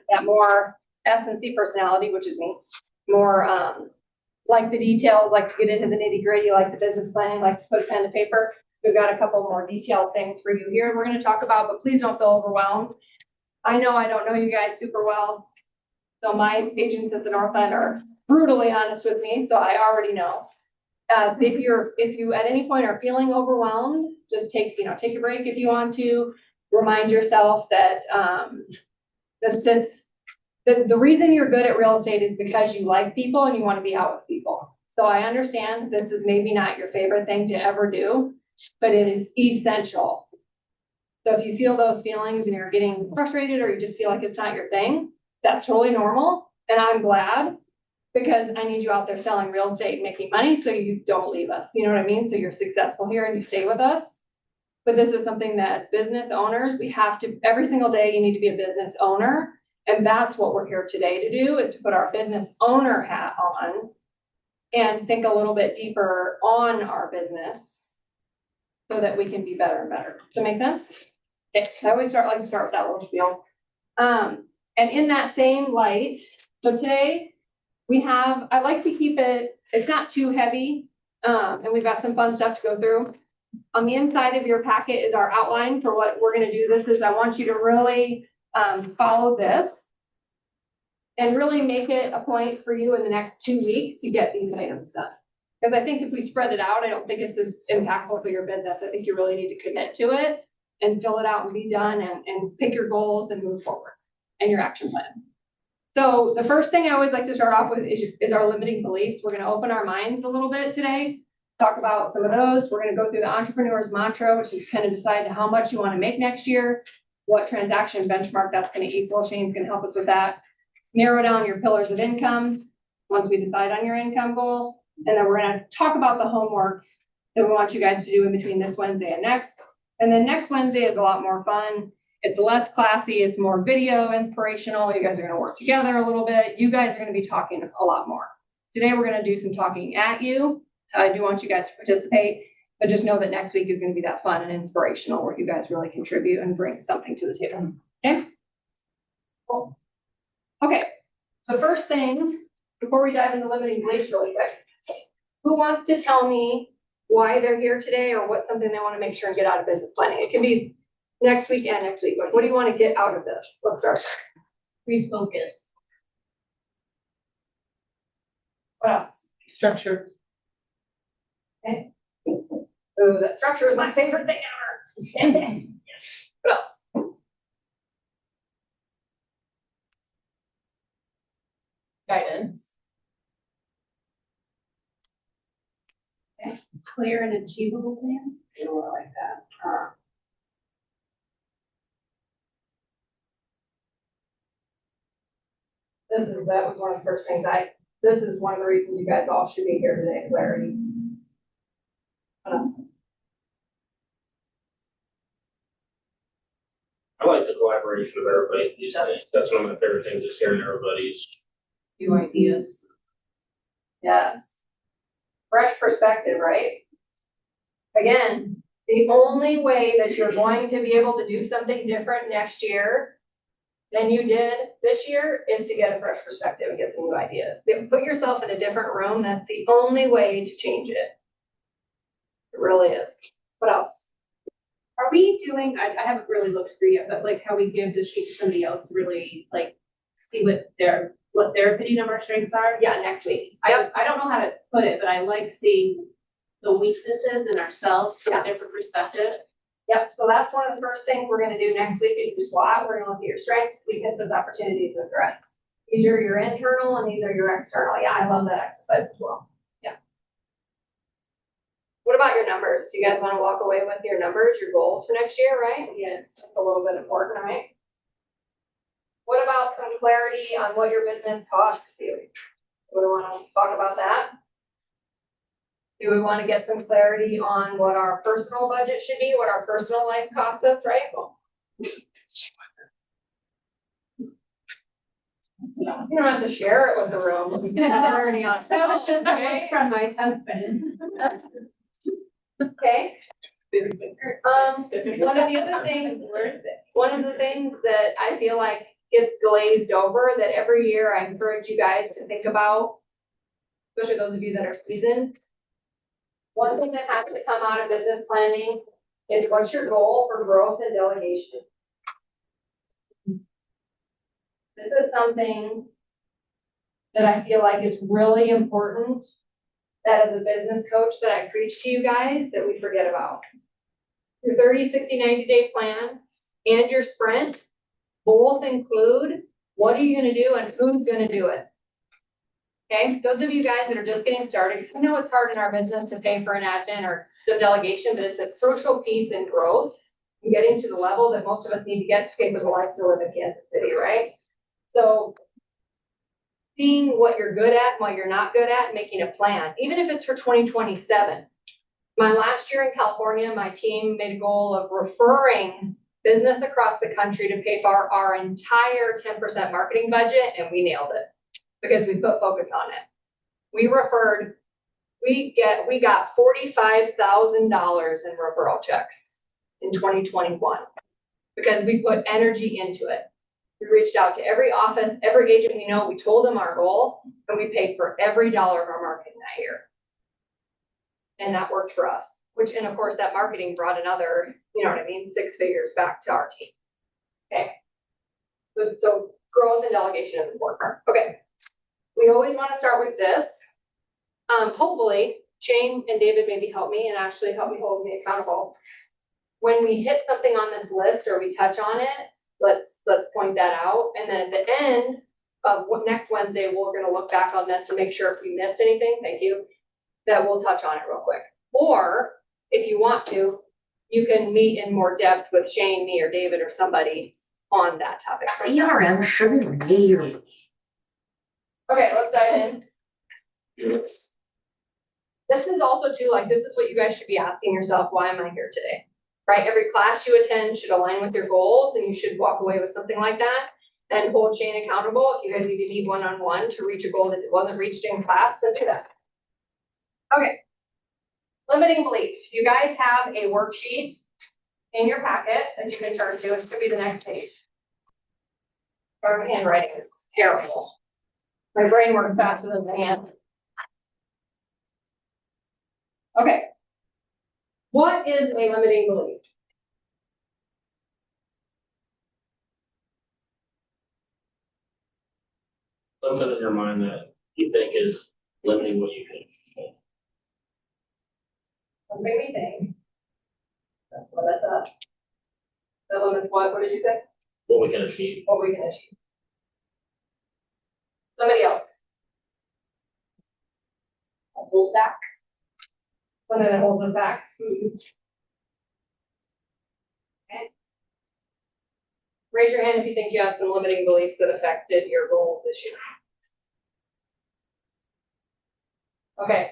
that more S and C personality, which is me, more like the details, like to get into the nitty gritty, like the business planning, like to put a pen to paper. We've got a couple more detailed things for you here we're going to talk about, but please don't feel overwhelmed. I know I don't know you guys super well. So my agents at the North End are brutally honest with me, so I already know. If you at any point are feeling overwhelmed, just take a break if you want to. Remind yourself that the reason you're good at real estate is because you like people and you want to be out with people. So I understand this is maybe not your favorite thing to ever do, but it is essential. So if you feel those feelings and you're getting frustrated or you just feel like it's not your thing, that's totally normal. And I'm glad, because I need you out there selling real estate and making money so you don't leave us. You know what I mean? So you're successful here and you stay with us. But this is something that as business owners, we have to, every single day you need to be a business owner. And that's what we're here today to do, is to put our business owner hat on and think a little bit deeper on our business so that we can be better and better. Does that make sense? Okay. I always like to start with that little spiel. And in that same light, so today we have, I like to keep it, it's not too heavy, and we've got some fun stuff to go through. On the inside of your packet is our outline for what we're going to do. This is, I want you to really follow this and really make it a point for you in the next 2 weeks to get these items done. Because I think if we spread it out, I don't think it's as impactful for your business. I think you really need to commit to it and fill it out and be done and pick your goals and move forward and your action plan. So the first thing I always like to start off with is our limiting beliefs. We're going to open our minds a little bit today, talk about some of those. We're going to go through the entrepreneur's mantra, which is kind of decide how much you want to make next year, what transaction benchmark that's going to equal. Shane's going to help us with that. Narrow down your pillars of income once we decide on your income goal. And then we're going to talk about the homework that we want you guys to do in between this Wednesday and next. And then next Wednesday is a lot more fun. It's less classy. It's more video inspirational. You guys are going to work together a little bit. You guys are going to be talking a lot more. Today, we're going to do some talking at you. I do want you guys to participate, but just know that next week is going to be that fun and inspirational where you guys really contribute and bring something to the table. Okay? Cool. Okay. So first thing, before we dive into limiting beliefs really quick, who wants to tell me why they're here today or what's something they want to make sure and get out of business planning? It can be next week and next week. Like, what do you want to get out of this? Let's start. Refocus. What else? Structure. Okay. Oh, that structure is my favorite thing ever. What else? Guidance. Okay. Clear and achievable plan. I like that. That was one of the first things this is one of the reasons you guys all should be here today, clarity. What else? I like the collaboration of everybody these days. That's one of my favorite things, is hearing everybody's New ideas. Yes. Fresh perspective, right? Again, the only way that you're going to be able to do something different next year than you did this year is to get a fresh perspective and get some new ideas. Put yourself in a different room. That's the only way to change it. It really is. What else? Are we doing, I haven't really looked through yet, but like how we give the sheet to somebody else to really like see what their opinion of our strengths are? Yeah, next week. I don't know how to put it, but I like seeing the weaknesses in ourselves from a different perspective. Yep, so that's one of the first things we're going to do next week is your SWOT. We're going to look at your strengths, weaknesses, opportunities, and threats. These are your internal and these are your external. Yeah, I love that exercise as well. Yeah. What about your numbers? Do you guys want to walk away with your numbers, your goals for next year, right? Yeah. That's a little bit important, right? What about some clarity on what your business costs you? Do we want to talk about that? Do we want to get some clarity on what our personal budget should be, what our personal life costs us, right? You don't have to share it with the room. You can have clarity on. That was just a word from my husband. Okay. One of the other things that I feel like gets glazed over that every year I encourage you guys to think about, especially those of you that are seasoned. One thing that has to come out of business planning is what's your goal for growth and delegation? This is something that I feel like is really important, that as a business coach that I preach to you guys that we forget about. Your 30, 60, 90-day plan and your sprint both include what are you gonna do and who's gonna do it. Okay, those of you guys that are just getting started, I know it's hard in our business to pay for an admin or some delegation, but it's a crucial piece in growth and getting to the level that most of us need to get to pay for the life to live in Kansas City, right? So seeing what you're good at and what you're not good at, and making a plan, even if it's for 2027. My last year in California, my team made a goal of referring business across the country to pay for our entire 10% marketing budget, and we nailed it because we put focus on it. We got $45,000 in referral checks in 2021 because we put energy into it. We reached out to every office, every agent we know, we told them our goal, and we paid for every dollar of our marketing that year. And that worked for us, and of course that marketing brought another, 6 figures back to our team. Okay. So growth and delegation is important. Okay. We always want to start with this. Hopefully Shane and David maybe help me and Ashley help me hold me accountable. When we hit something on this list or we touch on it, let's point that out. And then at the end of next Wednesday, we're going to look back on this and make sure if we missed anything, thank you, that we'll touch on it real quick. Or if you want to, you can meet in more depth with Shane, me, or David, or somebody on that topic. CRM shouldn't be your. Okay, let's dive in. This is also too, this is what you guys should be asking yourself, why am I here today? Right? Every class you attend should align with your goals, and you should walk away with something like that and hold Shane accountable. If you guys need to meet one-on-one to reach a goal that wasn't reached in class, then do that. Okay. Limiting beliefs. You guys have a worksheet in your packet that you can turn to. It could be the next page. Our handwriting is terrible. My brain works faster than the hand. Okay. What is a limiting belief? Something in your mind that you think is limiting what you can achieve. Something we think. What is that? That limits what? What did you say? What we can achieve. What we can achieve. Somebody else. A hold back. Something that holds us back. Okay. Raise your hand if you think you have some limiting beliefs that affected your goals this year. Okay.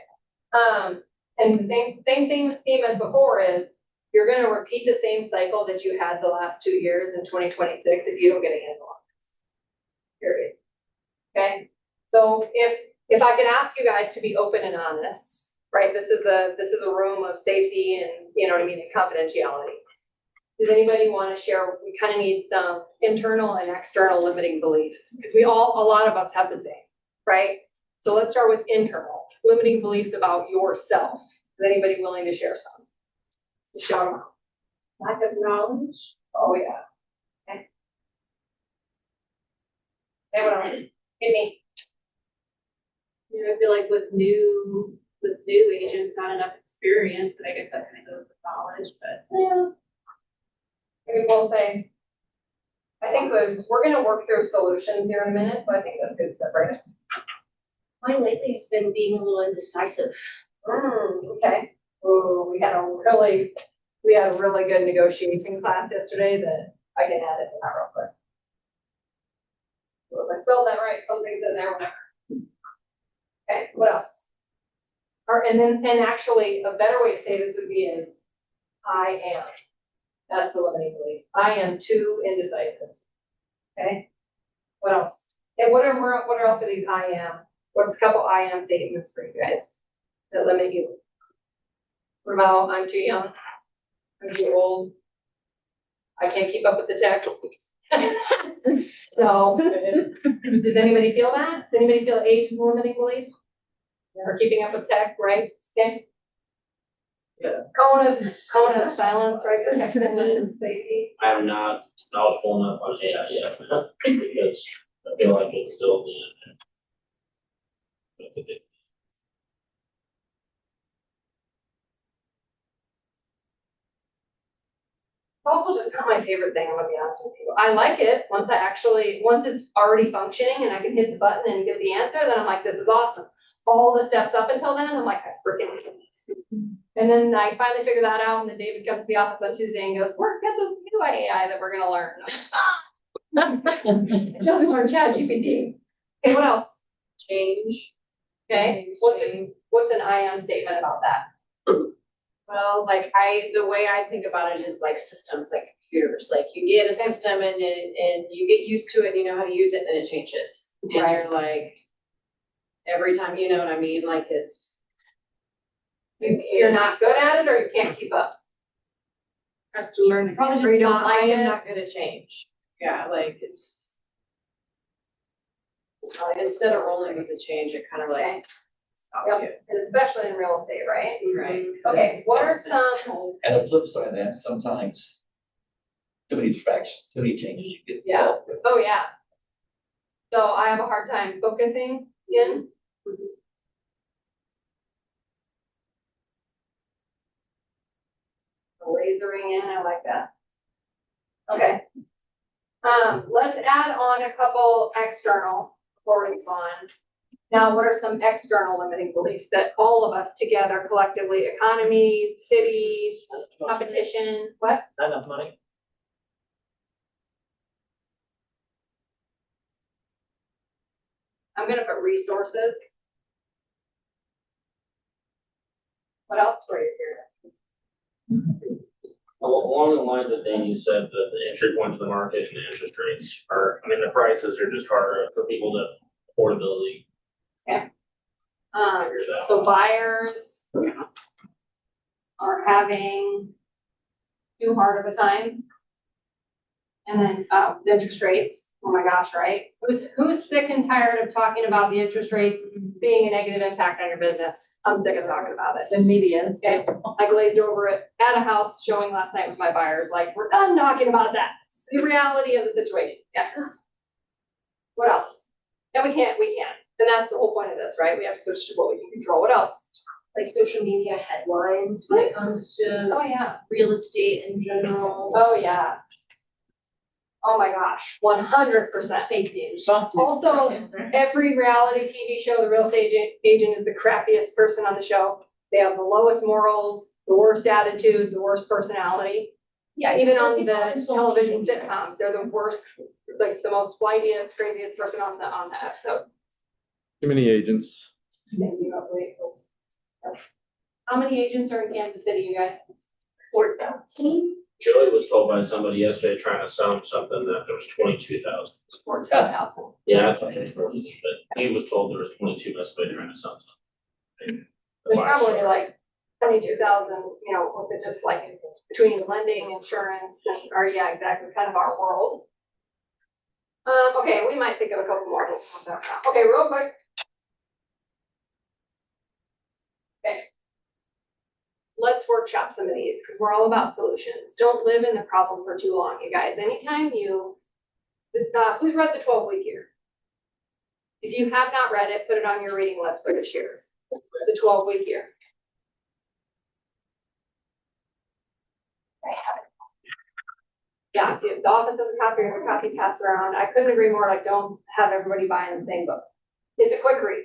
And the same theme as before is you're going to repeat the same cycle that you had the last 2 years in 2026 if you don't get a handle on it. Period. Okay. So if I could ask you guys to be open and honest, right? This is a room of safety and and confidentiality. Does anybody want to share? We kind of need some internal and external limiting beliefs because a lot of us have the same, right? So let's start with internal limiting beliefs about yourself. Is anybody willing to share some? Shout them out. Lack of knowledge. Oh yeah. Okay. Everyone else, hit me. I feel like with new agents, not enough experience, but I guess that kind of goes with knowledge, but. Yeah. Maybe we'll say, I think we're going to work through solutions here in a minute, so I think that's good stuff, right? Mine lately has been being a little indecisive. Okay. Oh, we had a really good negotiation class yesterday that I can add it to that real quick. Well, if I spelled that right, something's in there, whatever. Okay, what else? And actually a better way to say this would be is I am. That's a limiting belief. I am too indecisive. Okay. What else? And what else are these I am? What's a couple I am statements for you guys that limit you? What about I'm too young? I'm too old. I can't keep up with the tech. So, does anybody feel that? Does anybody feel age is a limiting belief? Or keeping up with tech, right? Okay. Yeah. Cone of silence, right? Protection and safety. I'm not knowledgeable enough on AI yet, because I feel like it's still the. It's also just not my favorite thing, I'm gonna be honest with you. I like it once it's already functioning and I can hit the button and get the answer, then I'm like, this is awesome. All the steps up until then, I'm like, that's freaking ridiculous. And then I finally figure that out, and then David comes to the office on Tuesday and goes, we're got this new AI that we're gonna learn. Just learn ChatGPT. Okay, what else? Change. Okay, what's an ion statement about that? Well, like the way I think about it is like systems, like computers, like you get a system and you get used to it, you know how to use it, and it changes. And Right. you're like, every time, you know what I mean, like You're not good at it or you can't keep up? has to learn. Probably Or just you don't not, like I am it? not gonna change. Yeah, like it's instead of rolling with the change, it kind of like stops you. Yep, and especially in real estate, right? Right. Okay, what are some, And the flip side of that, sometimes too many distractions, too many changes you get Yeah. involved with. oh yeah. So I have a hard time focusing in. Lasering in, I like that. Okay. Let's add on a couple external before we move on. Now, what are some external limiting beliefs that all of us together collectively, economy, cities, competition, what? Not enough money? I'm gonna put resources. What else were you here? Along the lines of Dan, you said that the entry point to the market and the interest rates are, I mean, the prices are just harder for people to affordability. Figures out. So buyers are having too hard of a time. And then, the interest rates, oh my gosh, right? Who's sick and tired of talking about the interest rates being a negative impact on your business? I'm sick of talking about it. The media. Okay, I glazed over it at a house showing last night with my buyers, like, we're done talking about that. It's the reality of the situation. Yeah. What else? Yeah, we can't. And that's the whole point of this, right? We have to switch to what we can control. What else? Like social media headlines when it comes to Oh, yeah. real estate in general. Oh, yeah. Oh my gosh, 100% fake news. Also, every reality TV show, the real estate agent is the crappiest person on the show. They have the lowest morals, the worst attitude, the worst personality. Yeah, Even those on people the on social television media. sitcoms, they're the worst, like the most flightiest, craziest person on the episode. Too many agents. How many agents are in Kansas City, you guys? 14. Joey was told by somebody yesterday trying to sell him something that there was 22,000. 14,000. Yeah, I thought it was 14, but he was told there was 22 by somebody trying to sell him something. There's probably like 22,000, you know, with it just like between lending, insurance, and, or yeah, exactly, kind of our world. Okay, we might think of a couple more. Okay, real quick. Okay. Let's workshop some of these because we're all about solutions. Don't live in the problem for too long, you guys. Anytime you, who's read the 12-week year? If you have not read it, put it on your reading list for this year. The 12-week year. Yeah, if the office has a copy or a copy passed around, I couldn't agree more. Like, don't have everybody buying the same book. It's a quick read.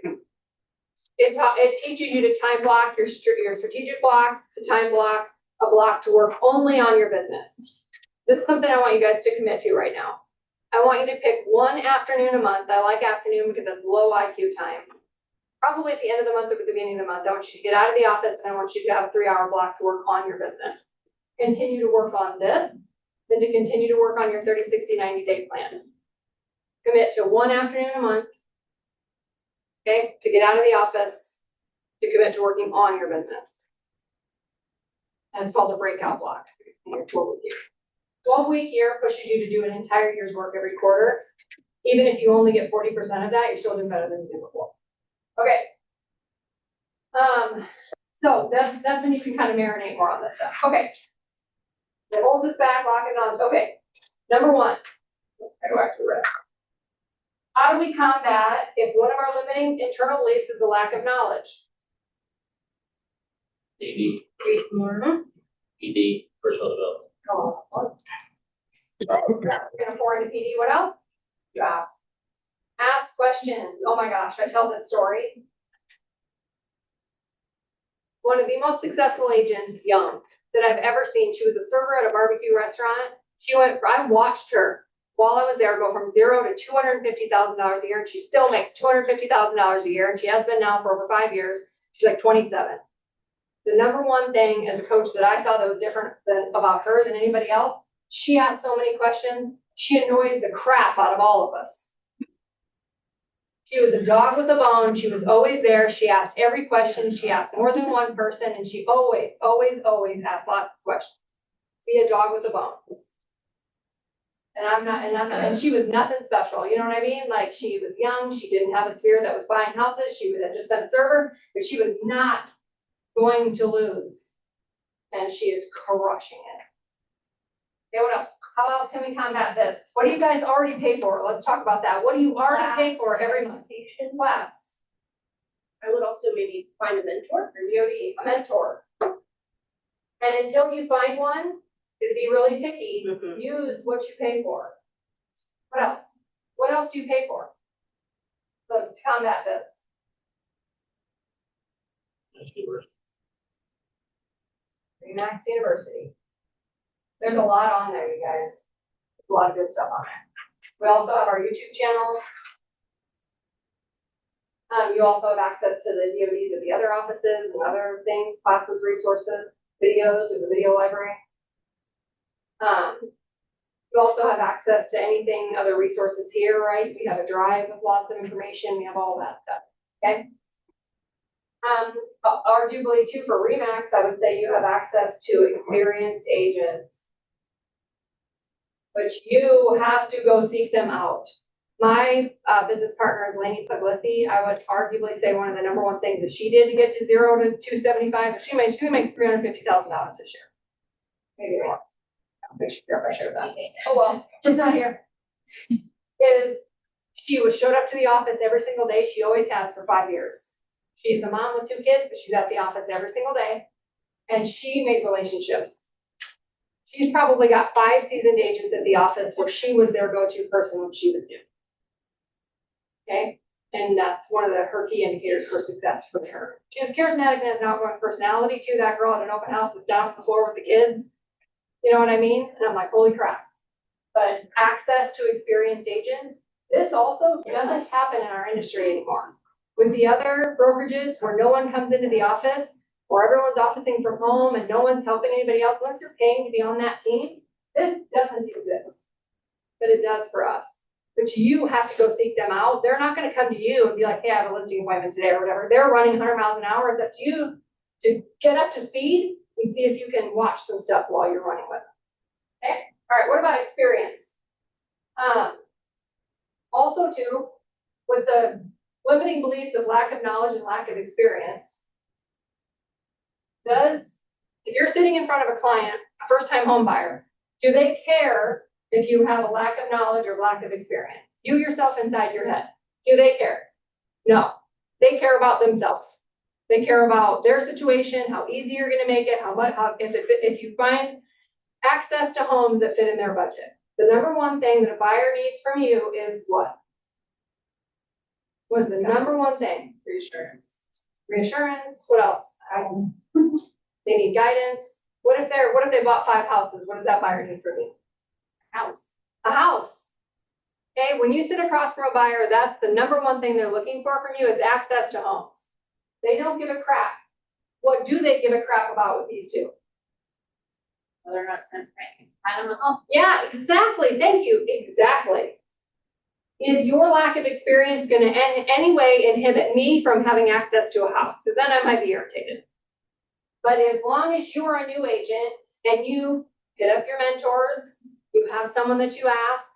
It teaches you to time block your strategic block, to time block, a block to work only on your business. This is something I want you guys to commit to right now. I want you to pick one afternoon a month. I like afternoon because it's low IQ time. Probably at the end of the month or at the beginning of the month. I want you to get out of the office and I want you to have a 3-hour block to work on your business. Continue to work on this, then to continue to work on your 30, 60, 90-day plan. Commit to one afternoon a month. Okay, to get out of the office, to commit to working on your business. And it's called the breakout block in your 12-week year. 12-week year pushes you to do an entire year's work every quarter. Even if you only get 40% of that, you're still doing better than you did before. Okay. So that's when you can kind of marinate more on this stuff. Okay. It holds us back, lock and on. Okay. Number one. I go back to the rest. How do we combat if one of our limiting internal beliefs is a lack of knowledge? PD, Read more. PD, personal development. We're gonna pour into PD. What else? You ask. Ask questions. Oh my gosh, I tell this story. One of the most successful agents, young, that I've ever seen. She was a server at a barbecue restaurant. I watched her while I was there go from $0 to $250,000 a year, and she still makes $250,000 a year, and she has been now for over 5 years. She's like 27. The number one thing as a coach that I saw that was different about her than anybody else, she asked so many questions. She annoyed the crap out of all of us. She was a dog with a bone. She was always there. She asked every question. She asked more than one person, and she always, always, always asked lots of questions. Be a dog with a bone. And she was nothing special. You know what I mean? Like, she was young. She didn't have a sphere that was buying houses. She had just been a server, but she was not going to lose. And she is crushing it. Okay, what else? How else can we combat this? What do you guys already pay for? Let's talk about that. What do you already pay for every month? Class. I would also maybe find a mentor. Or DOD, a mentor. And until you find one, is be really picky. Mhm. Use what you pay for. What else? What else do you pay for? So to combat this. That's yours. Remax University. There's a lot on there, you guys. A lot of good stuff on there. We also have our YouTube channel. You also have access to the DODs of the other offices and other things, classes, resources, videos, or the video library. You also have access to anything, other resources here, right? We have a drive with lots of information. We have all that stuff. Okay. Arguably too for Remax, I would say you have access to experienced agents, but you have to go seek them out. My business partner is Lainey Puglisi. I would arguably say one of the number one things that she did to get to $0 to 275. She's gonna make $350,000 this year. Maybe more. I should I shared that. Oh well, she's not here. Is she showed up to the office every single day. She always has for 5 years. She's a mom with 2 kids, but she's at the office every single day, and she made relationships. She's probably got 5 seasoned agents at the office where she was their go-to person when she was new. Okay, and that's one of her key indicators for success for her. She's charismatic and has an outgoing personality too. That girl at an open house is down on the floor with the kids. You know what I mean? And I'm like, holy crap. But access to experienced agents, this also doesn't happen in our industry anymore. With the other brokerages where no one comes into the office, or everyone's officing from home and no one's helping anybody else, unless you're paying to be on that team, this doesn't exist. But it does for us. But you have to go seek them out. They're not going to come to you and be like, hey, I have a listing appointment today or whatever. They're running 100 miles an hour. It's up to you to get up to speed and see if you can watch some stuff while you're running with them. Okay? All right, what about experience? Also too, with the limiting beliefs of lack of knowledge and lack of experience, if you're sitting in front of a client, a first-time home buyer, do they care if you have a lack of knowledge or lack of experience? You yourself inside your head, do they care? No, they care about themselves. They care about their situation, how easy you're going to make it, if you find access to homes that fit in their budget. The number one thing that a buyer needs from you is what? What's the number one thing? Reassurance. Reassurance. What else? They need guidance. What if they bought 5 houses? What does that buyer need from you? House. A house. Okay, when you sit across from a buyer, that's the number one thing they're looking for from you is access to homes. They don't give a crap. What do they give a crap about with these two? Whether or not it's gonna find them a home. Yeah, exactly. Thank you. Exactly. Is your lack of experience going to in any way inhibit me from having access to a house? Because then I might be irritated. But as long as you're a new agent and you hit up your mentors, you have someone that you ask,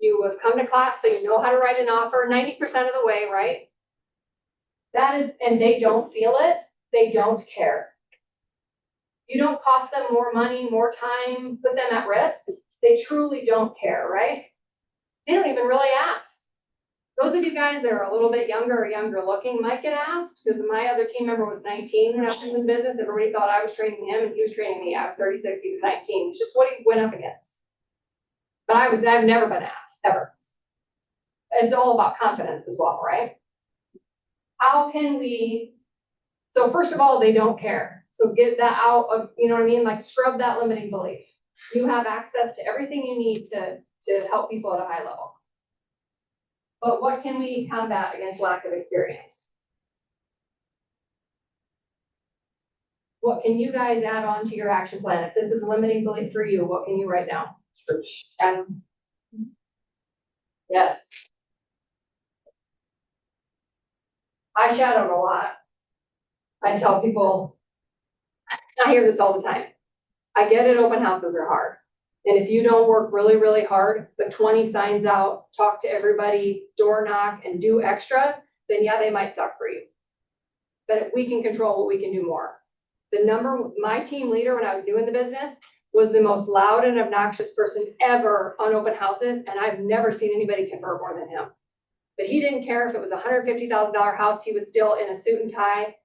You have come to class, so you know how to write an offer 90% of the way, right? That is, and they don't feel it, they don't care. You don't cost them more money, more time, put them at risk. They truly don't care, right? They don't even really ask. Those of you guys that are a little bit younger or younger looking might get asked, because my other team member was 19 when I was in the business. Everybody thought I was training him and he was training me. I was 36, he was 19. It's just what he went up against. But I've never been asked, ever. It's all about confidence as well, right? How can we, so first of all, they don't care. So get that out of, you know what I mean? Like scrub that limiting belief. You have access to everything you need to help people at a high level. But what can we combat against lack of experience? What can you guys add on to your action plan? If this is a limiting belief for you, what can you write down? Yes. I shadowed a lot. I tell people, I hear this all the time. I get it, open houses are hard. And if you don't work really, really hard, put 20 signs out, talk to everybody, door knock, and do extra, then yeah, they might suck for you. But if we can control what we can do more. My team leader when I was new in the business was the most loud and obnoxious person ever on open houses, and I've never seen anybody convert more than him. But he didn't care if it was a $150,000 house, he was still in a suit and tie,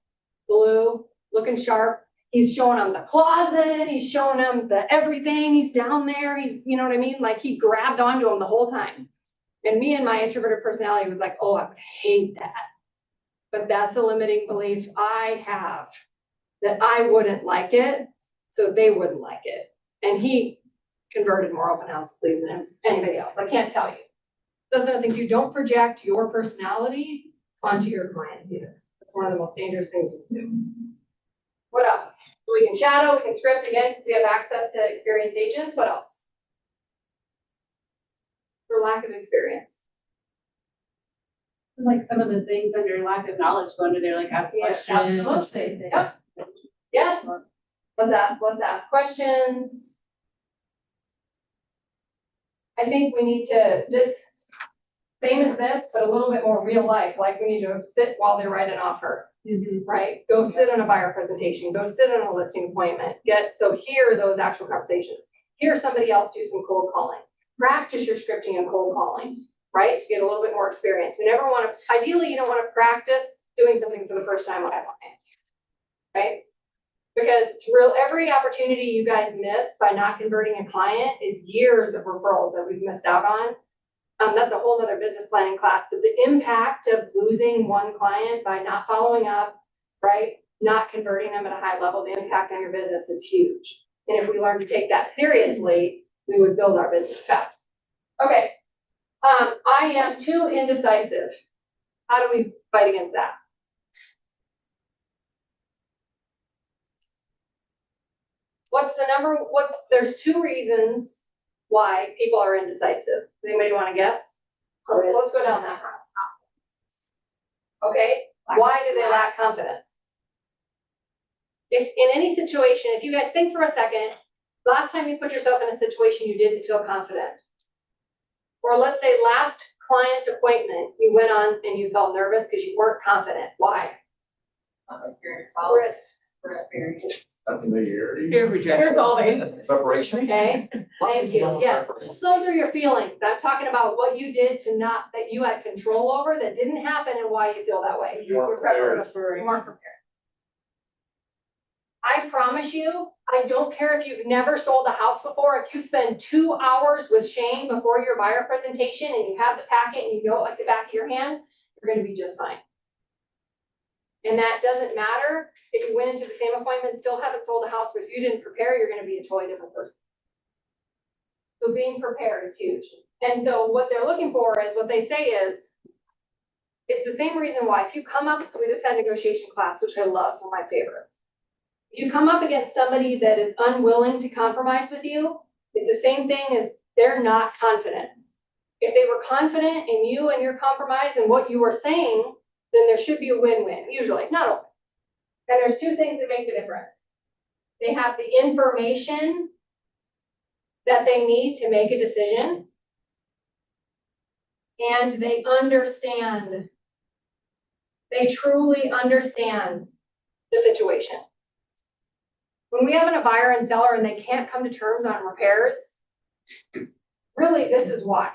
blue, looking sharp. He's showing them the closet, he's showing them the everything, he's down there, he's, you know what I mean? Like he grabbed onto him the whole time. And me and my introverted personality was like, oh, I would hate that. But that's a limiting belief I have, that I wouldn't like it, so they wouldn't like it. And he converted more open houses than anybody else. I can't tell you. Those are the things, you don't project your personality onto your clients either. That's one of the most dangerous things you can do. What else? We can shadow, we can script again, because we have access to experienced agents. What else? For lack of experience. Like some of the things under lack of knowledge go under there, like ask Yes, questions. absolutely. Yep. Yes. Let's ask questions. I think we need to just, same as this, but a little bit more real life. Like we need to sit while they write an offer. Right? Go sit in a buyer presentation, go sit in a listing appointment, so hear those actual conversations. Hear somebody else do some cold calling. Practice your scripting and cold calling, right? To get a little bit more experience. We never want to, ideally you don't want to practice doing something for the first time on a client, right? Because it's real, every opportunity you guys miss by not converting a client is years of referrals that we've missed out on. That's a whole other business planning class, but the impact of losing one client by not following up, right? Not converting them at a high level, the impact on your business is huge. And if we learn to take that seriously, we would build our business faster. Okay. I am too indecisive. How do we fight against that? There's two reasons why people are indecisive. Does anybody want to guess? Let's go down that route. Okay, why do they lack confidence? If in any situation, if you guys think for a second, last time you put yourself in a situation you didn't feel confident. Or let's say last client appointment you went on and you felt nervous because you weren't confident. Why? Risk. Fear of rejection. Here's all the Preparation. Okay, thank you. Yes, those are your feelings. I'm talking about what you did that you had control over that didn't happen and why you feel that way. You're more prepared. I promise you, I don't care if you've never sold a house before. If you spend 2 hours with Shane before your buyer presentation and you have the packet and you know it like the back of your hand, you're going to be just fine. And that doesn't matter if you went into the same appointment and still haven't sold a house, but if you didn't prepare, you're going to be a totally different person. So being prepared is huge. And so what they're looking for is, what they say is, it's the same reason why if you come up, so we just had a negotiation class, which I love, one of my favorites. If you come up against somebody that is unwilling to compromise with you, it's the same thing as they're not confident. If they were confident in you and your compromise and what you were saying, then there should be a win-win, usually, not always. And there's two things that make the difference. They have the information that they need to make a decision, and they understand. They truly understand the situation. When we have a buyer and seller and they can't come to terms on repairs, really, this is why.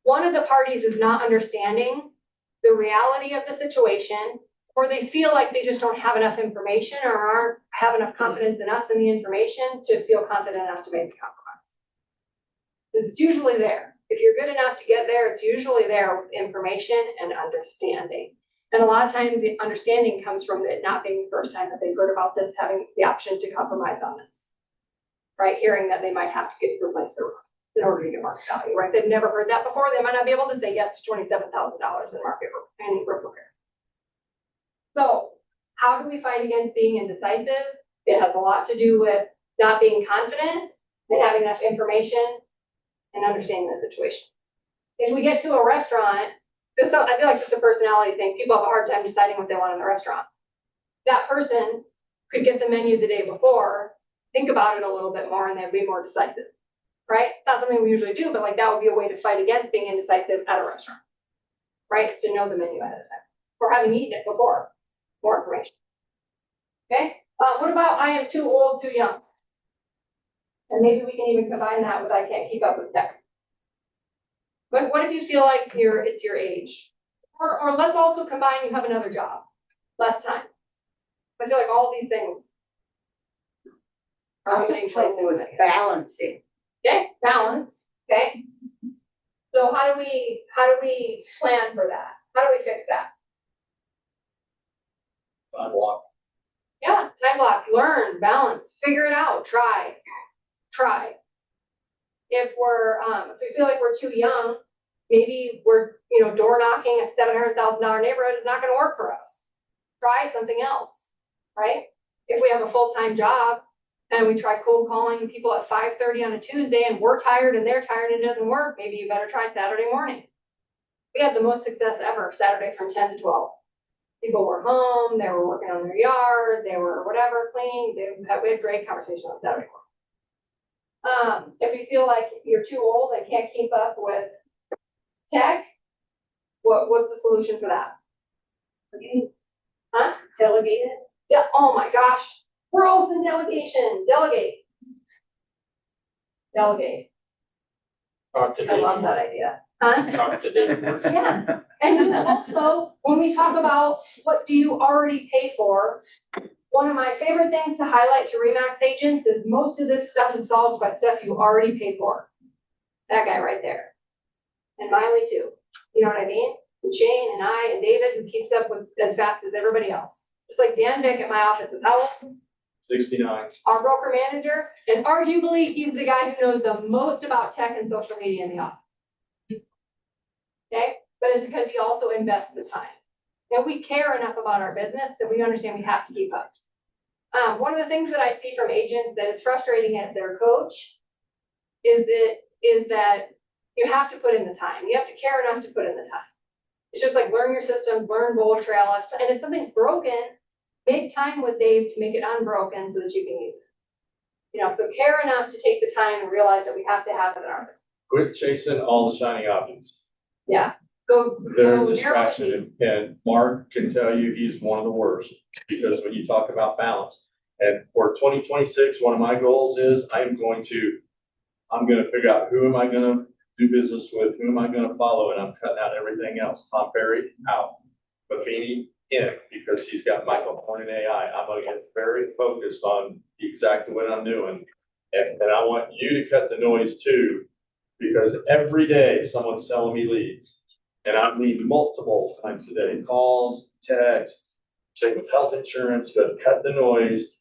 One of the parties is not understanding the reality of the situation, or they feel like they just don't have enough information or aren't have enough confidence in us and the information to feel confident enough to make the compromise. It's usually there. If you're good enough to get there, it's usually there with information and understanding. And a lot of times the understanding comes from it not being the first time that they've heard about this, having the option to compromise on this. Right? Hearing that they might have to replace their roof in order to get market value, right? They've never heard that before. They might not be able to say yes to $27,000 in market and roof repair. So how do we fight against being indecisive? It has a lot to do with not being confident and having enough information and understanding the situation. If we get to a restaurant, I feel like this is a personality thing. People have a hard time deciding what they want in the restaurant. That person could get the menu the day before, think about it a little bit more, and they'd be more decisive, right? It's not something we usually do, but like that would be a way to fight against being indecisive at a restaurant, right? It's to know the menu ahead of time or having eaten it before, more information. Okay. What about I am too old, too young? And maybe we can even combine that with I can't keep up with tech. But what if you feel like it's your age? Or let's also combine you have another job, less time. I feel like all these things are in places. With balancing. Okay, balance. Okay. So how do we plan for that? How do we fix that? Time block. Yeah, time block, learn, balance, figure it out, try. If we feel like we're too young, maybe we're, door knocking a $700,000 neighborhood is not going to work for us. Try something else, right? If we have a full-time job and we try cold calling people at 5:30 on a Tuesday and we're tired and they're tired and it doesn't work, maybe you better try Saturday morning. We had the most success ever Saturday from 10 to 12. People were home, they were working on their yard, they were whatever, cleaning. We had great conversation on Saturday morning. If you feel like you're too old and can't keep up with tech, what's the solution for that? Huh? Delegate it. Yeah. Oh my gosh. Growth and delegation. Delegate. Talk to I love Dave. that idea. Huh? Talk to Dave. Yeah. And then also, when we talk about what do you already pay for, one of my favorite things to highlight to RE/MAX agents is most of this stuff is solved by stuff you already paid for. That guy right there. And Miley too. You know what I mean? And Shane and I and David, who keeps up with as fast as everybody else. Just like Dan Vick at my office is how old? 69. Our broker manager, and arguably he's the guy who knows the most about tech and social media in the office. Okay? But it's because he also invests the time. And we care enough about our business that we understand we have to keep up. One of the things that I see from agents that is frustrating as their coach is that you have to put in the time. You have to care enough to put in the time. It's just like learn your system, learn Bold Trail. And if something's broken, make time with Dave to make it unbroken so that you can use it. So care enough to take the time and realize that we have to have it in our business. Quit chasing all the shiny objects. Yeah. They're go a distraction, and Mark can tell you he's one of the worst, because when you talk about balance, and for 2026, one of my goals is I'm going to figure out who am I going to do business with, who am I going to follow, and I'm cutting out everything else. Tom Ferry, out. Buffini, in, because he's got Michael Horn and AI. I'm going to get very focused on exactly what I'm doing, and I want you to cut the noise too, because every day someone's selling me leads. And I read multiple times a day, calls, texts, same with health insurance, but cut the noise,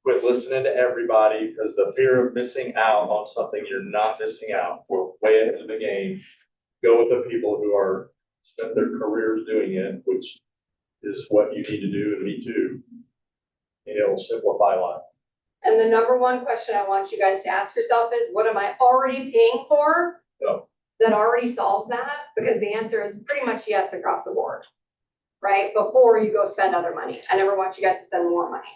quit listening to everybody, because the fear of missing out on something you're not missing out. We're way ahead of the game. Go with the people who are spent their careers doing it, which is what you need to do, and me too. And it'll simplify life. And the number one question I want you guys to ask yourself is, what am I already paying for? No. That already solves that? Because the answer is pretty much yes across the board, right? Before you go spend other money. I never want you guys to spend more money.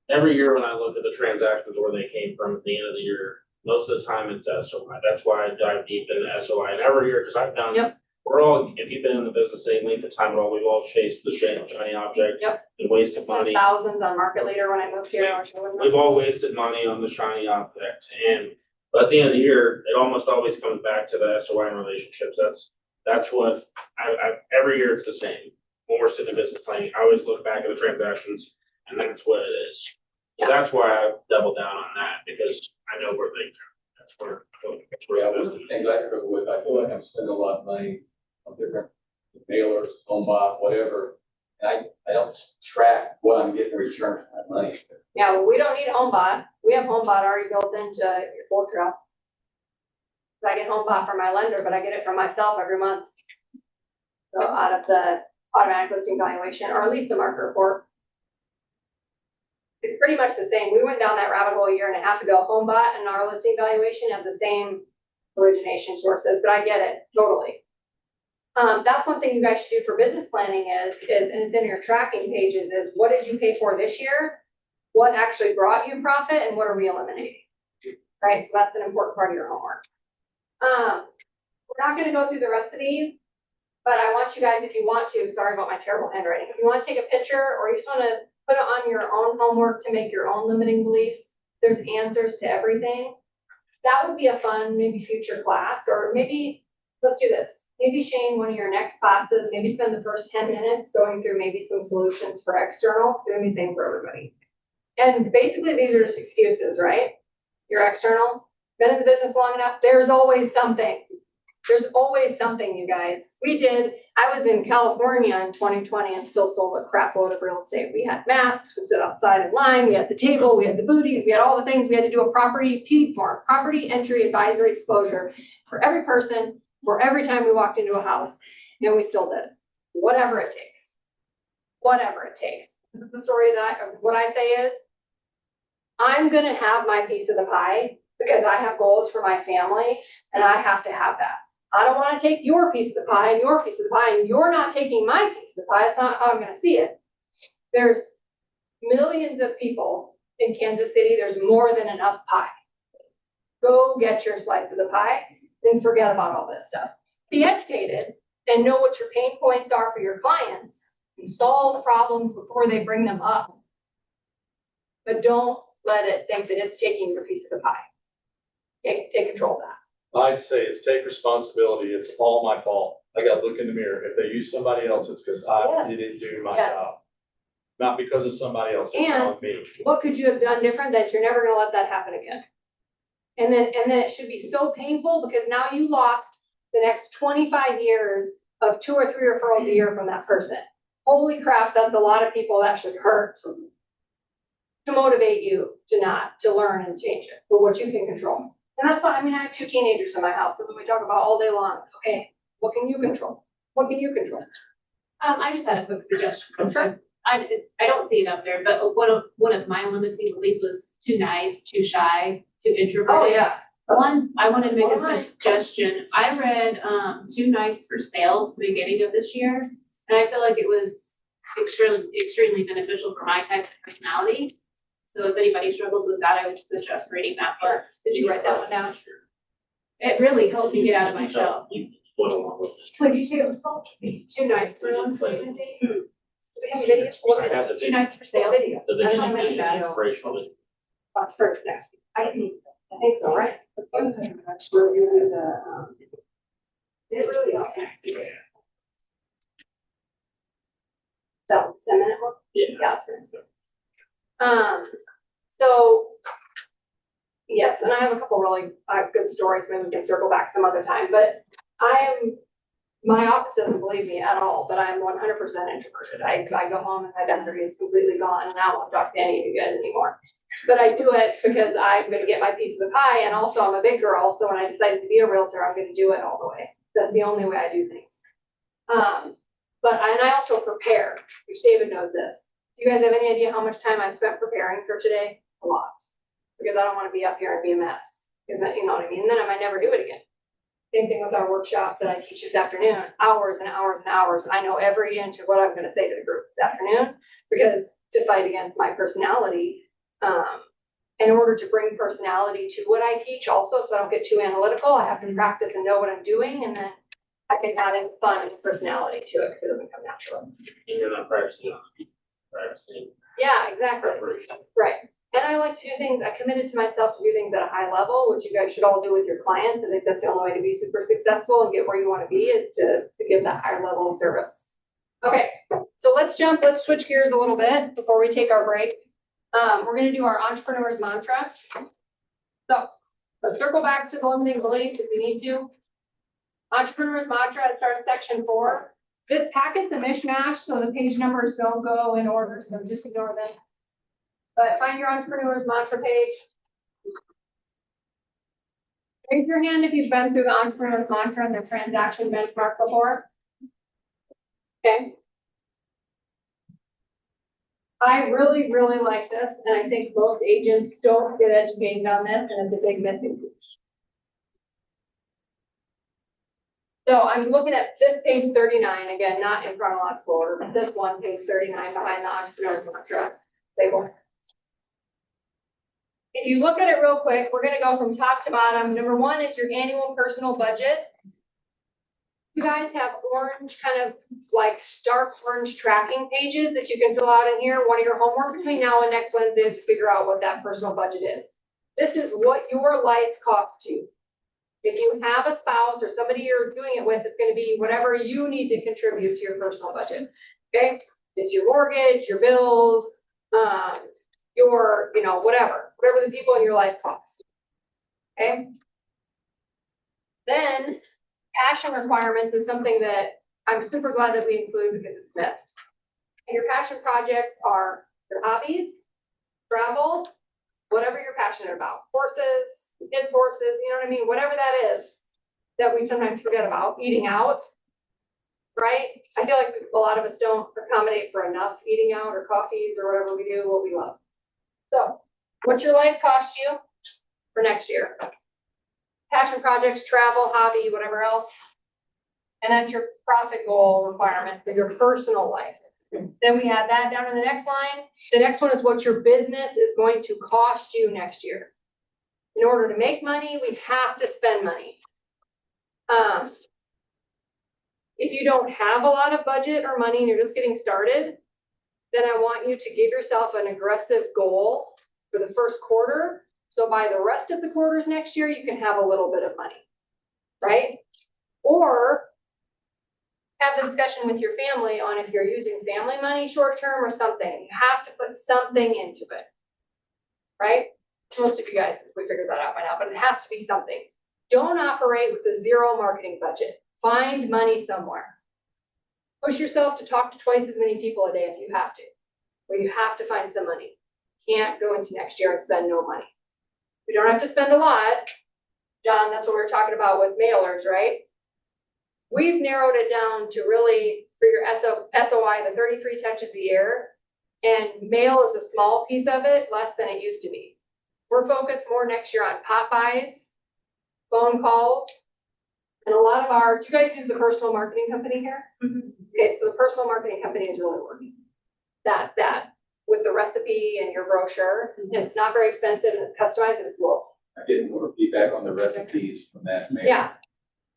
Every year when I look at the transactions where they came from at the end of the year, most of the time it's SOI. That's why I dive deep into SOI. And every year, because I've done Yep. we're all, if you've been in the business any length of time at all, we've all chased the shiny object. Yep. And wasted Spent money. thousands on market leader when I moved here. I wish I wouldn't have. We've all wasted money on the shiny object, but at the end of the year, it almost always comes back to the SOI relationships. That's what, every year it's the same. When we're sitting in business planning, I always look back at the transactions, and that's what it is. So that's why I double down on that, because I know where that's where Yeah, one it's of the things I struggle with, I feel like I'm spending a lot of money on different mailers, home buy, whatever. And I don't track what I'm getting in return for my money. Yeah, well, we don't need HomeBot. We have HomeBot already built into your Ultra. I get HomeBot from my lender, but I get it from myself every month. So out of the automatic listing valuation, or at least the market report. It's pretty much the same. We went down that rabbit hole a year and a half ago. HomeBot and our listing valuation have the same origination sources, but I get it totally. That's one thing you guys should do for business planning is, and it's in your tracking pages, is what did you pay for this year? What actually brought you profit and what are we eliminating? Right, so that's an important part of your homework. We're not gonna go through the rest of these, but I want you guys, if you want to, sorry about my terrible handwriting, if you wanna take a picture or you just wanna put it on your own homework to make your own limiting beliefs, there's answers to everything. That would be a fun, maybe future class, or maybe, let's do this. Maybe Shane, one of your next classes, maybe spend the first 10 minutes going through maybe some solutions for external, it's gonna be the same for everybody. And basically these are just excuses, right? You're external, been in the business long enough, there's always something. There's always something, you guys. I was in California in 2020 and still sold a crap load of real estate. We had masks, we stood outside in line, we had the table, we had the booties, we had all the things. We had to do a property PED form, property entry advisory disclosure for every person, for every time we walked into a house, and we still did. Whatever it takes. Whatever it takes. The story what I say is, I'm gonna have my piece of the pie because I have goals for my family and I have to have that. I don't want to take your piece of the pie and your piece of the pie and you're not taking my piece of the pie. That's not how I'm gonna see it. There's millions of people in Kansas City. There's more than enough pie. Go get your slice of the pie and forget about all this stuff. Be educated and know what your pain points are for your clients and solve problems before they bring them up. But don't let it think that it's taking your piece of the pie. Take control of that. I'd say it's take responsibility. It's all my fault. I gotta look in the mirror. If they use somebody else, it's because I Yes. didn't do my Yes. job. Not because of somebody else, it's And on me. what could you have done different that you're never gonna let that happen again? And then it should be so painful because now you lost the next 25 years of 2 or 3 referrals a year from that person. Holy crap, that's a lot of people that should hurt to motivate you to learn and change it for what you can control. And that's why, I mean, I have 2 teenagers in my house. That's what we talk about all day long. It's okay, what can you control? What can you control? I just had a quick suggestion. Sure. I don't see it up there, but one of my limiting beliefs was too nice, too shy, too introverted. Oh, yeah. I wanted to make One of mine. a suggestion. I read, Too Nice for Sales at the beginning of this year, and I feel like it was extremely beneficial for my type of personality. So if anybody struggles with that, I would suggest reading that book. Did you write that one down? It really helped me get out of my shell. Would you say it was called? Too nice for one second. Do we have a video? I have the Too Nice for Sales. Video. The I video don't is think that. inspirational. That's for next week. I think so, right? Actually, you do the, it really is. So, 10-minute one? Yeah. that's good. So, yes, and I have a couple really good stories, maybe we can circle back some other time, but my office doesn't believe me at all, but I'm 100% introverted. I go home and my boundary is completely gone and I don't want to talk to any of you guys anymore. But I do it because I'm gonna get my piece of the pie, and also I'm a big girl, so when I decided to be a realtor, I'm gonna do it all the way. That's the only way I do things. But I also prepare, which David knows this. Do you guys have any idea how much time I've spent preparing for today? A lot. Because I don't want to be up here and be a mess. Because that, you know what I mean? And then I might never do it again. Same thing with our workshop that I teach this afternoon, hours and hours and hours. I know every inch of what I'm gonna say to the group this afternoon, because to fight against my personality, in order to bring personality to what I teach also, so I don't get too analytical, I have to practice and know what I'm doing, and then I can add in fun and personality to it because it doesn't come naturally. And you're not practicing Yeah, exactly. preparation. Right. And I like to do things, I committed to myself to do things at a high level, which you guys should all do with your clients. I think that's the only way to be super successful and get where you want to be is to give that higher level of service. Okay, so let's switch gears a little bit before we take our break. We're gonna do our entrepreneur's mantra. So let's circle back to the limiting beliefs if we need to. Entrepreneur's mantra, it starts section 4. This packet's a mishmash, so the page numbers don't go in order, so just ignore them. But find your entrepreneur's mantra page. Raise your hand if you've been through the entrepreneur's mantra and the transaction benchmark before. Okay. I really, really like this, and I think most agents don't get educated on this, and it's a big missing piece. So I'm looking at this page 39, again, not in chronological order, but this one, page 39 behind the entrepreneur's mantra table. If you look at it real quick, we're gonna go from top to bottom. Number 1 is your annual personal budget. You guys have orange, kind of like dark orange tracking pages that you can fill out in here. One of your homework between now and next Wednesday is to figure out what that personal budget is. This is what your life costs you. If you have a spouse or somebody you're doing it with, it's gonna be whatever you need to contribute to your personal budget, okay? It's your mortgage, your bills, your, whatever the people in your life cost, okay? Then passion requirements is something that I'm super glad that we include because it's missed. And your passion projects are your hobbies, travel, whatever you're passionate about, horses, kids' horses, you know what I mean? Whatever that is that we sometimes forget about, eating out, right? I feel like a lot of us don't accommodate for enough eating out or coffees or whatever we do, what we love. So what's your life cost you for next year? Passion projects, travel, hobby, whatever else. And that's your profit goal requirement for your personal life. Then we add that down in the next line. The next one is what your business is going to cost you next year. In order to make money, we have to spend money. If you don't have a lot of budget or money and you're just getting started, then I want you to give yourself an aggressive goal for the first quarter. So by the rest of the quarters next year, you can have a little bit of money, right? Or have the discussion with your family on if you're using family money short-term or something. You have to put something into it, right? Most of you guys, we figured that out by now, but it has to be something. Don't operate with a zero marketing budget. Find money somewhere. Push yourself to talk to twice as many people a day if you have to, or you have to find some money. Can't go into next year and spend no money. You don't have to spend a lot. John, that's what we were talking about with mailers, right? We've narrowed it down to really, for your SOI, the 33 touches a year, and mail is a small piece of it, less than it used to be. We're focused more next year on pop buys, phone calls, and a lot of our, do you guys use the personal marketing company here? Mm-hmm. Okay, so the personal marketing company is really working. That with the recipe and your brochure, and it's not very expensive and it's customized and it's local. I get more feedback on the recipes from that. Yeah,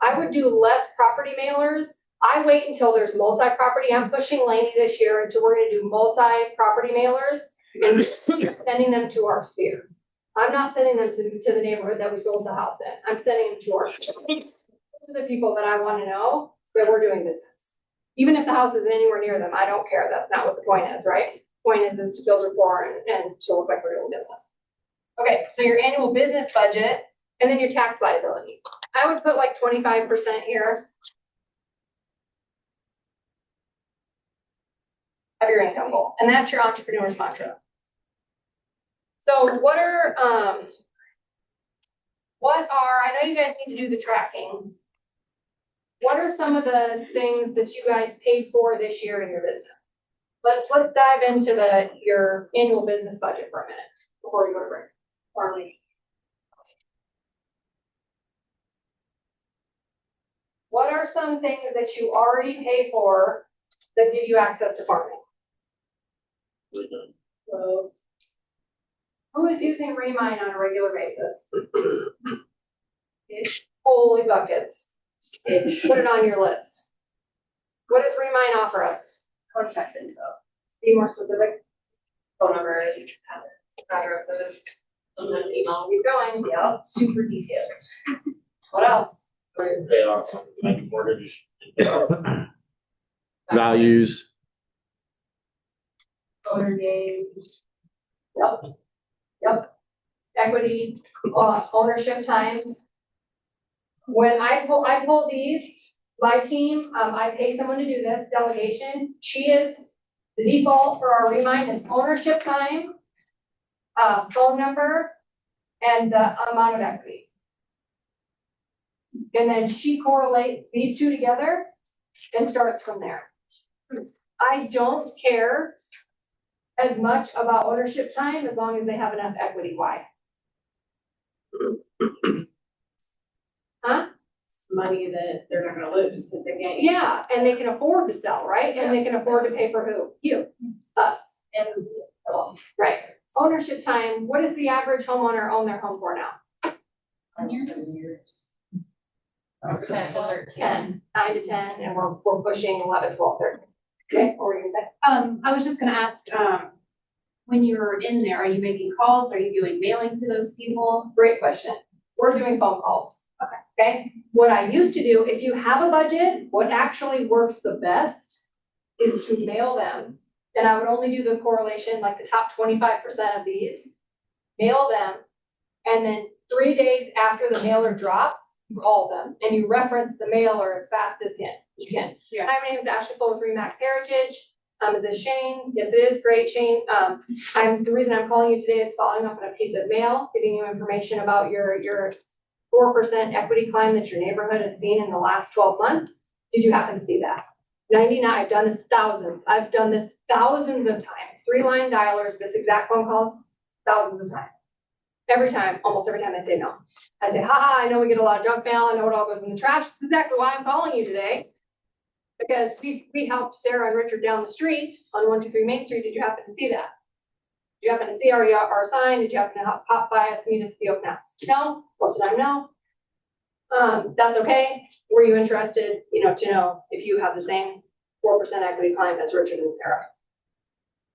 I would do less property mailers. I wait until there's multi-property. I'm pushing Laney this year until we're gonna do multi-property mailers and sending them to our sphere. I'm not sending them to the neighborhood that we sold the house in. I'm sending them to our sphere. To the people that I want to know that we're doing business. Even if the house isn't anywhere near them, I don't care. That's not what the point is, right? The point is to build rapport and to look like we're doing business. Okay, so your annual business budget and then your tax liability. I would put like 25% here of your income goal, and that's your entrepreneur's mantra. So what are, I know you guys need to do the tracking. What are some of the things that you guys paid for this year in your business? Let's dive into your annual business budget for a minute before we go to break. Farming. What are some things that you already pay for that give you access to farming? So, who is using Remine on a regular basis? Holy buckets. Put it on your list. What does Remind offer us? Contact info, Be more specific. phone numbers, addresses, sometimes email. Keep going. Yeah, super details. What else? Pay off some like mortgage. Values. Owner names. Yep. Equity, ownership time. When I pull these, my team, I pay someone to do this delegation. She is the default for our Remind is ownership time, phone number, and the amount of equity. And then she correlates these two together and starts from there. I don't care as much about ownership time as long as they have enough equity. Why? Huh? Money that they're not gonna lose, it's a gain. Yeah, and they can afford to sell, right? And they can afford to pay for who? You, us. And, well, Right. Ownership time, what does the average homeowner own their home for now? 7 years. 10, 9 to 10, and we're pushing 11, 12, 13. Okay, what were you gonna say? I was just gonna ask, when you're in there, are you making calls? Are you doing mailings to those people? Great question. We're doing phone calls. Okay, what I used to do, if you have a budget, what actually works the best is to mail them. And I would only do the correlation, like the top 25% of these, mail them. And then 3 days after the mailer drop, you call them and you reference the mailer as fast as you can. Yeah. Hi, my name is Ashley Full with Remax Heritage. Is this Shane? Yes, it is. Great, Shane. The reason I'm calling you today is following up on a piece of mail, giving you information about your 4% equity climb that your neighborhood has seen in the last 12 months. Did you happen to see that? 99, I've done this thousands. I've done this thousands of times. 3-line dialers, this exact phone call, thousands of times. Every time, almost every time they say no. I say, haha, I know we get a lot of junk mail. I know it all goes in the trash. That's exactly why I'm calling you today. Because we helped Sarah and Richard down the street on 123 Main Street. Did you happen to see that? Did you happen to see our sign? Did you happen to pop by us, meet us at the open house? No, most of the time, no. That's okay. Were you interested, to know if you have the same 4% equity climb as Richard and Sarah?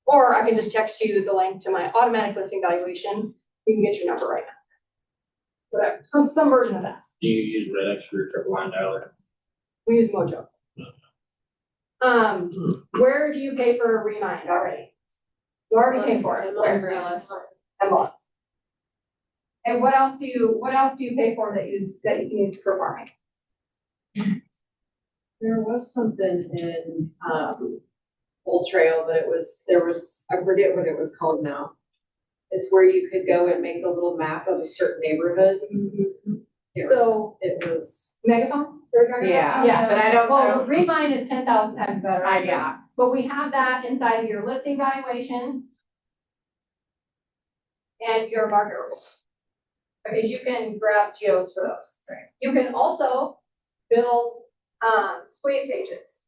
Or I can just text you the link to my automatic listing valuation. You can get your number right now. Whatever, some version of that. Do you use Red X for your triple line dialer? We use Mojo. Where do you pay for a Remind already? You already pay for it. MLS. And what else do you pay for that you can use for farming? There was something in, Old Trail, but I forget what it was called now. It's where you could go and make a little map of a certain neighborhood. So It was, Megaphone? yeah, Yeah. but I don't Well, know. Remind is 10,000 times better. Yeah. But we have that inside of your listing valuation and your market rules. Because you can grab geos for those. Right. You can also build squeeze pages,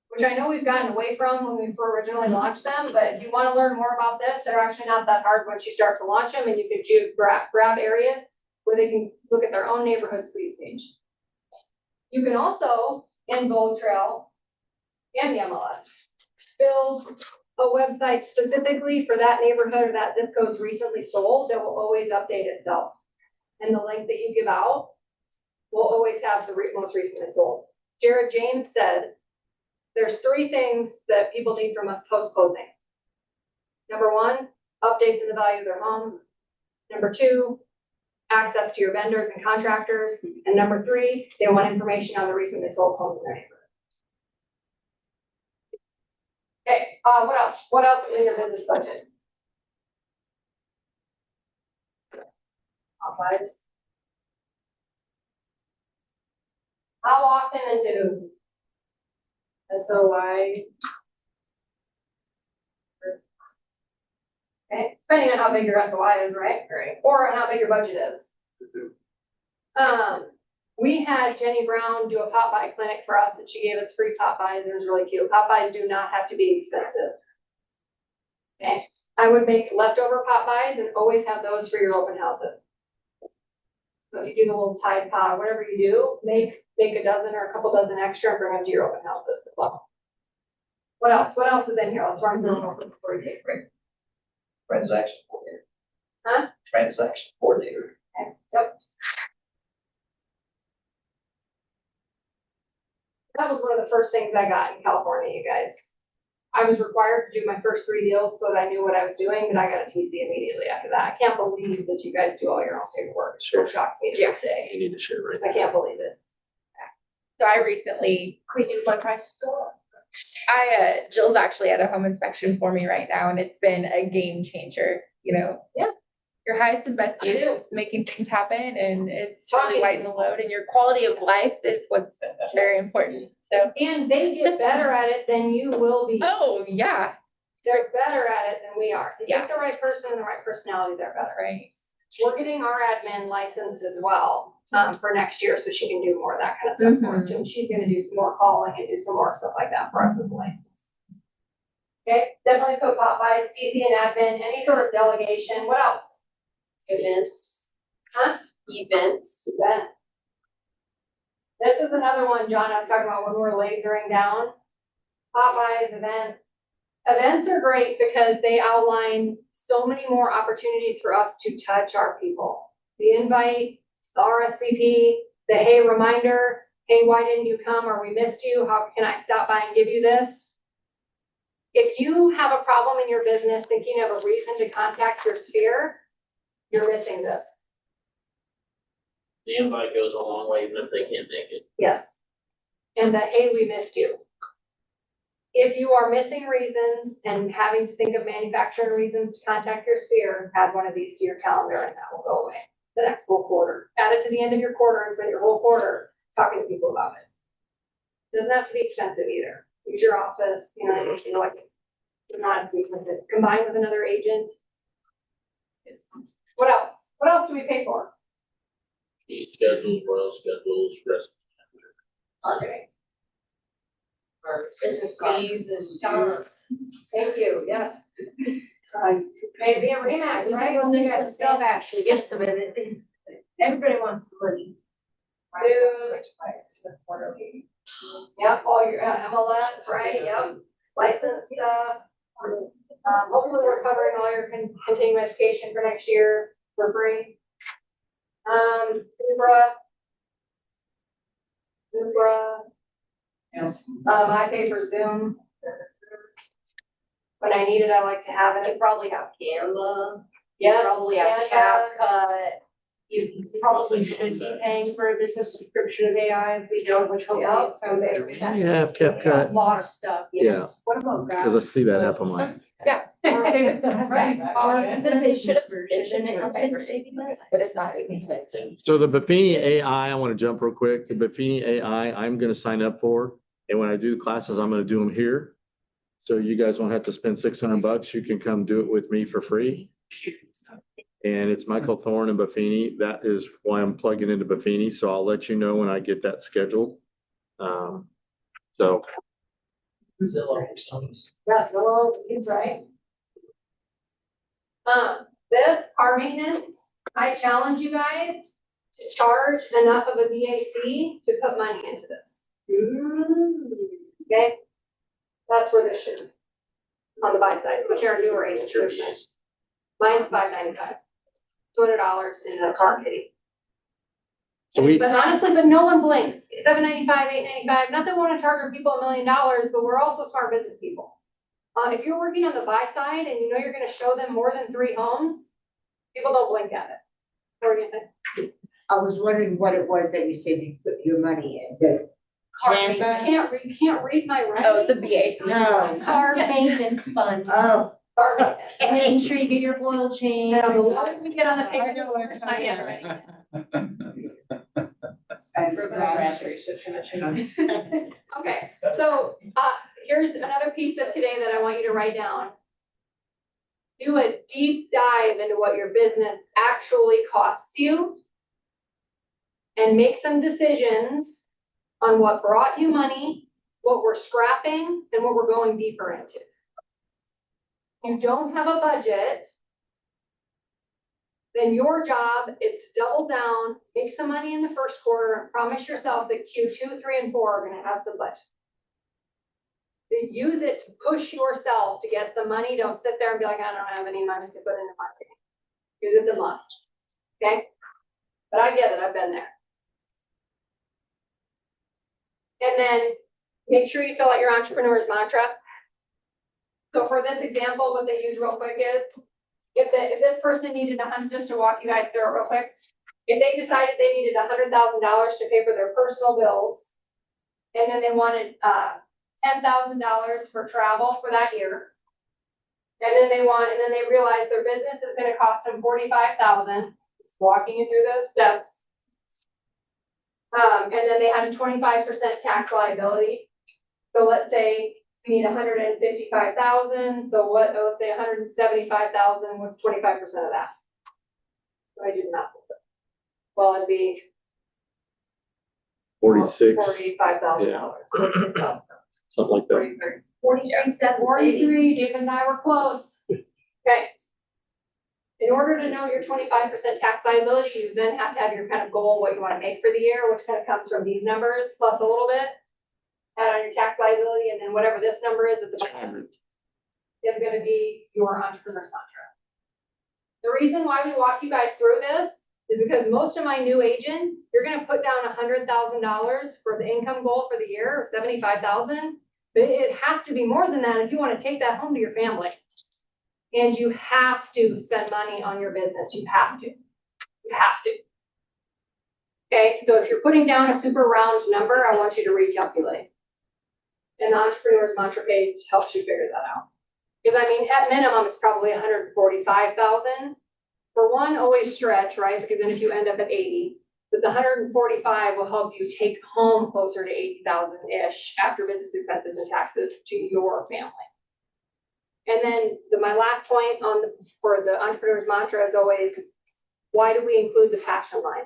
which I know we've gotten away from when we originally launched them, but if you want to learn more about this, they're actually not that hard once you start to launch them, and you can grab areas where they can look at their own neighborhood squeeze page. You can also, in Bold Trail and the MLS, build a website specifically for that neighborhood or that zip code's recently sold that will always update itself. And the link that you give out will always have the most recently sold. Jared James said, there's 3 things that people need from us post-closing. Number 1, updates in the value of their home. Number 2, access to your vendors and contractors. And number 3, they want information on the recently sold homes in their neighborhood. Okay, what else? What else is in your business budget? Popeyes. How often into SOI, okay, depending on how big your SOI is, right? right? Or how big your budget is. We had Jenny Brown do a pop by clinic for us, and she gave us free pop buys. It was really cute. Pop buys do not have to be expensive. Okay, I would make leftover pop buys and always have those for your open houses. So if you do the little Tide Pod, whatever you do, make a dozen or a couple dozen extra and bring them to your open houses as well. What else? What else is in here? Let's run through them real quick before we take a break. Transaction coordinator. Huh? Transaction coordinator. Okay, yep. That was one of the first things I got in California, you guys. I was required to do my first 3 deals so that I knew what I was doing, but I got a TC immediately after that. I can't believe that you guys do all your own paperwork. It still shocks me to this day. You need to share right I can't believe it. So I recently, We do my price store. Jill's actually at a home inspection for me right now, and it's been a game changer, you know? Yeah. Your highest and best I use do. is making things happen, and it's Talking- really lighten the load, and your quality of life is what's very important, so. And they get better at it than you will be. Oh, yeah, They're better at it than we are. If you Yeah. get the right person and the right personality, they're better. right. We're getting our admin licensed as well, for next year, so she can do more of that kind of stuff for us too. And she's gonna do some more calling and do some more stuff like that for us as a license. Okay, definitely put Popeyes, TC and admin, any sort of delegation. What else? Events. Huh? Events. Event. This is another one, John, I was talking about when we were lasering down. Popeyes, events. Events are great because they outline so many more opportunities for us to touch our people. The invite, the RSVP, the hey reminder, hey, why didn't you come, or we missed you, how can I stop by and give you this? If you have a problem in your business thinking of a reason to contact your sphere, you're missing this. The invite goes a long way, even if they can't make it. Yes. And the, hey, we missed you. If you are missing reasons and having to think of manufacturing reasons to contact your sphere, add one of these to your calendar and that will go away the next whole quarter. Add it to the end of your quarter and spend your whole quarter talking to people about it. Doesn't have to be expensive either. Use your office, like, does not have to be expensive. Combine with another agent. What else? What else do we pay for? These schedules, royal schedules, rest. Marketing. Or Business fees and dues. Thank you, yes. Maybe a Remax, right? Well, this is stuff actually gets them in it. Everybody wants the money. Dues. Yep, all your MLS, right, yep, license stuff. Hopefully we're covering all your continuing education for next year for free. Zubra. Yes. I pay for Zoom. When I need it, I like to have You it. probably have Canva, you Yes. probably have and, CapCut. You probably should be paying for a business subscription of AI if we don't, which hopefully Yep. it's someday. You have CapCut, A lot of stuff, yes. What about because I see that happen like. Yeah. Right. Or it should have version, it has been saving us, but it's not. So the Buffini AI, I want to jump real quick. The Buffini AI, I'm going to sign up for. And when I do the classes, I'm going to do them here. So you guys won't have to spend $600. You can come do it with me for free. And it's Michael Thorne and Buffini. That is why I'm plugging into Buffini. So I'll let you know when I get that scheduled. So Zillow or something. Yeah, so it's right. This, car maintenance, I challenge you guys to charge enough of a VAC to put money into this. Okay? That's where this should, on the buy side, especially our newer agents. Sure, yes. Mine's $5.95, $200 in the car kitty. So we- But honestly, no one blinks. $7.95, $8.95, not that we want to charge our people $1 million, but we're also smart business people. If you're working on the buy side and you know you're gonna show them more than 3 homes, people don't blink at it. What were you gonna say? I was wondering what it was that you said you put your money in, the Car Canva? You can't read my writing. Oh, the BAC. No, Car maintenance fund, oh, Car maintenance. making sure you get your oil change. You know, the lower we get on the paper, the worse I am, right? I For the forgot. registration commission. Okay, so, here's another piece of today that I want you to write down. Do a deep dive into what your business actually costs you. And make some decisions on what brought you money, what we're scrapping, and what we're going deeper into. You don't have a budget, then your job is to double down, make some money in the first quarter, and promise yourself that Q2, 3, and 4 are gonna have some budget. Then use it to push yourself to get some money. Don't sit there and be like, I don't have any money to put into marketing. Because it's a must, okay? But I get it, I've been there. And then make sure you fill out your entrepreneur's mantra. So for this example, what they use real quick is, if this person needed just to walk you guys through it real quick, if they decided they needed $100,000 to pay for their personal bills, and then they wanted $10,000 for travel for that year, and then they realize their business is going to cost them $45,000, walking you through those steps. And then they had a 25% tax liability. So let's say we need 155,000. So let's say 175,000. What's 25% of that? I do the math. Well, it'd be 46, $45,000. something like that. 43, David and I were close. Okay. In order to know your 25% tax liability, you then have to have your kind of goal, what you want to make for the year, which kind of comes from these numbers plus a little bit. Add on your tax liability, and then whatever this number is at the bottom is going to be your entrepreneur's mantra. The reason why we walk you guys through this is because most of my new agents, you're going to put down $100,000 for the income goal for the year, or $75,000. But it has to be more than that if you want to take that home to your family. And you have to spend money on your business. You have to. You have to. Okay, so if you're putting down a super round number, I want you to recalculate. And the entrepreneur's mantra page helps you figure that out. Because I mean, at minimum, it's probably 145,000. For one, always stretch, right? Because then if you end up at 80, but the 145 will help you take home closer to 80,000-ish after business expenses and taxes to your family. And then my last point for the entrepreneur's mantra is always, why do we include the passion line?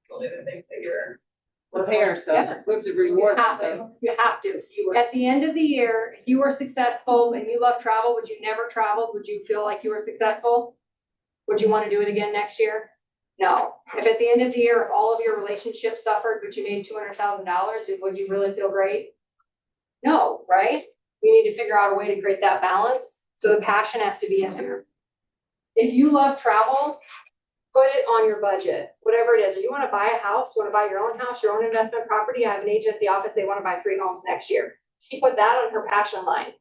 It's only the big figure. We'll pay ourselves. Yeah. We have to reward You have to. ourselves. You have to. At the end of the year, if you were successful and you love travel, would you never travel? Would you feel like you were successful? Would you want to do it again next year? No. If at the end of the year, all of your relationships suffered, but you made $200,000, would you really feel great? No, right? We need to figure out a way to create that balance. So the passion has to be in there. If you love travel, put it on your budget, whatever it is. Or you want to buy a house, you want to buy your own house, your own investment property. I have an agent at the office, they want to buy 3 homes next year. She put that on her passion line.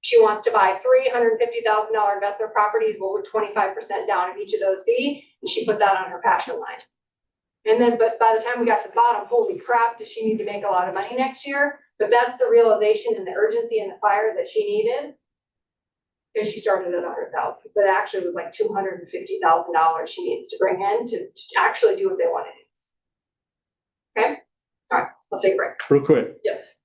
She wants to buy $350,000 investment properties. What would 25% down of each of those be? And she put that on her passion line. And then, but by the time we got to the bottom, holy crap, does she need to make a lot of money next year? But that's the realization and the urgency and the fire that she needed. Because she started at 100,000, but it actually was like $250,000 she needs to bring in to actually do what they want to do. Okay? All right, I'll take a break. Real quick, Yes.